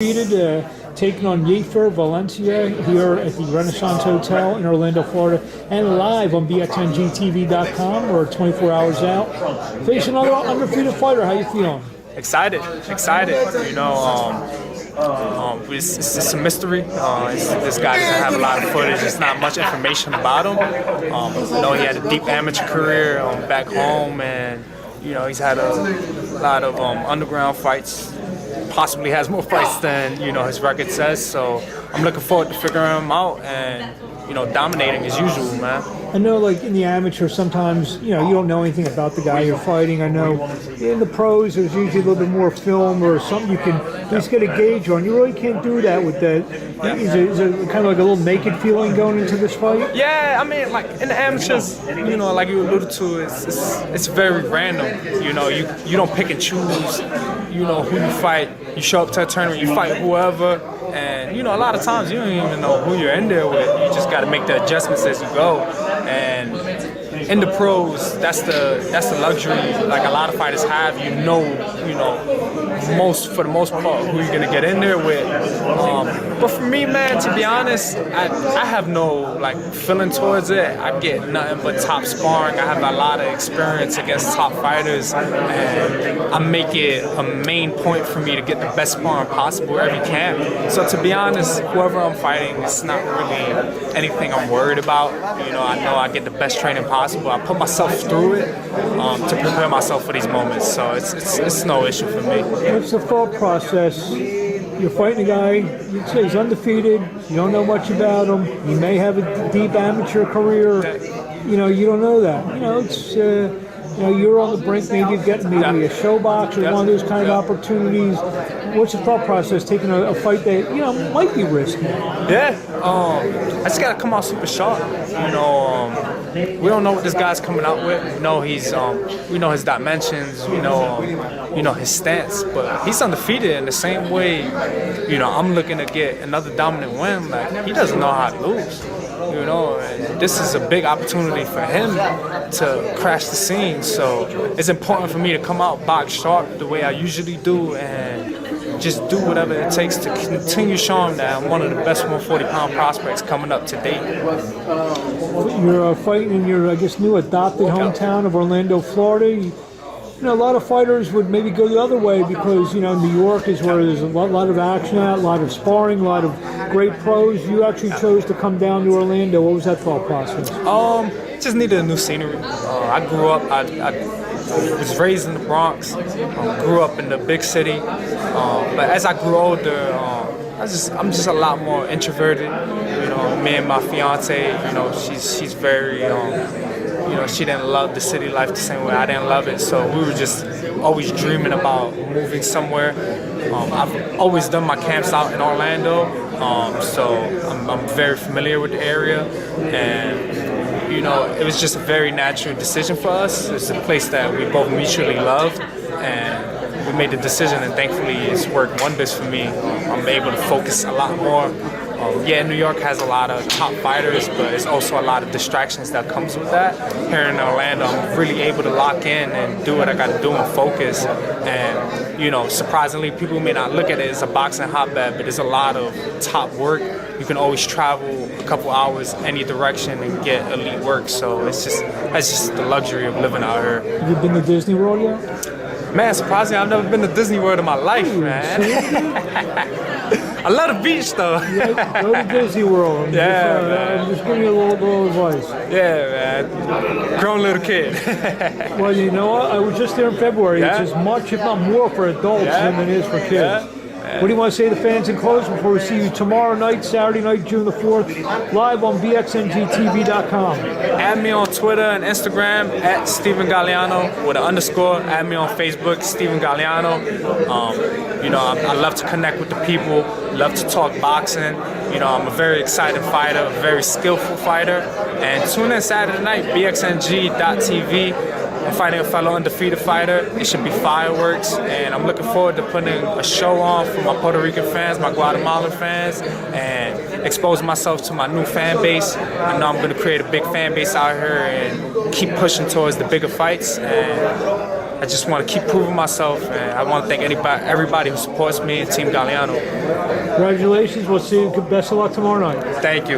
Taking on Yeifer Valencia here at the Renaissance Hotel in Orlando, Florida, and live on BXNGTV.com. We're 24 hours out. Facing another undefeated fighter. How you feeling? Excited. You know, it's a mystery. This guy doesn't have a lot of footage. There's not much information about him. You know, he had a deep amateur career back home, and you know, he's had a lot of underground fights. Possibly has more fights than, you know, his record says. So I'm looking forward to figuring him out and, you know, dominating as usual, man. I know, like, in the amateur, sometimes, you know, you don't know anything about the guy you're fighting. I know in the pros, there's usually a little bit more film or something you can at least get a gauge on. You really can't do that with that. Is it kind of like a little naked feeling going into this fight? Yeah, I mean, like, in the amateurs, you know, like you alluded to, it's very random. You know, you don't pick and choose, you know, who you fight. You show up to a tournament, you fight whoever, and, you know, a lot of times you don't even know who you're in there with. You just got to make the adjustments as you go. And in the pros, that's the luxury like a lot of fighters have. You know, for the most part, who you're gonna get in there with. But for me, man, to be honest, I have no like feeling towards it. I get nothing but top sparring. I have a lot of experience against top fighters, and I make it a main point for me to get the best sparring possible every camp. So to be honest, whoever I'm fighting, it's not really anything I'm worried about. You know I get the best training possible. I put myself through it to prepare myself for these moments. So it's no issue for me. What's the thought process? You're fighting a guy, you'd say he's undefeated, you don't know much about him, he may have a deep amateur career, you know, you don't know that. You know, it's, you know, you're on the brink maybe of getting maybe a show box or one of those kind of opportunities. What's the thought process taking a fight that, you know, might be risky? Yeah, I just gotta come out super sharp. You know, we don't know what this guy's coming out with. We know we know his dimensions. We know his stance. But he's undefeated in the same way. You know, I'm looking to get another dominant win. Like, he doesn't know how to lose. You know, and this is a big opportunity for him to crash the scene. So it's important for me to come out box sharp the way I usually do and just do whatever it takes to continue showing that I'm one of the best 140-pound prospects coming up to date. You're fighting in your, I guess, new adopted hometown of Orlando, Florida. You know, a lot of fighters would maybe go the other way because, you know, New York is where there's a lot of action at, a lot of sparring, a lot of great pros. You actually chose to come down to Orlando. What was that thought process? Just needed a new scenery. I grew up, I was raised in the Bronx, grew up in the big city, but as I grew older, I'm just a lot more introverted. You know, me and my fiance, you know, she's very, you know, she didn't love the city life the same way I didn't love it, so we were just always dreaming about moving somewhere. I've always done my camps out in Orlando, so I'm very familiar with the area, and you know, it was just a very natural decision for us. It's a place that we both mutually loved, and we made the decision, and thankfully it's worked wonders for me. I'm able to focus a lot more. Yeah, New York has a lot of top fighters, but it's also a lot of distractions that comes with that. Here in Orlando, I'm really able to lock in and do what I got to do and focus. And, you know, surprisingly, people may not look at it as a boxing hotbed, but there's a lot of top work. You can always travel a couple hours any direction and get elite work. So that's just the luxury of living out here. Have you been to Disney World yet? Man, surprisingly, I've never been to Disney World in my life, man. I love the beach, though. Yeah, go to Disney World. I'm just giving you a little advice. Yeah, man. Grown little kid. Well, you know what? I was just there in February. Yeah. It's as much, if not more, for adults than it is for kids. Yeah. What do you want to say to the fans in closing before we see you tomorrow night, Saturday night, June the 4th, live on BXNGTV.com? Add me on Twitter and Instagram at Steven Galeano with an underscore. Add me on Facebook, Steven Galeano. You know, I love to connect with the people, love to talk boxing. You know, I'm a very excited fighter, a very skillful fighter. And tune in Saturday night, BXNG.TV. I'm fighting a fellow undefeated fighter. It should be fireworks, and I'm looking forward to putting a show on for my Puerto Rican fans, my Guatemalan fans, and exposing myself to my new fan base. I know I'm going to create a big fan base out here and keep pushing towards the bigger fights. And I just want to keep proving myself, and I want to thank everybody who supports me and Team Galeano. Congratulations. We'll see you. Best of luck tomorrow night. Thank you.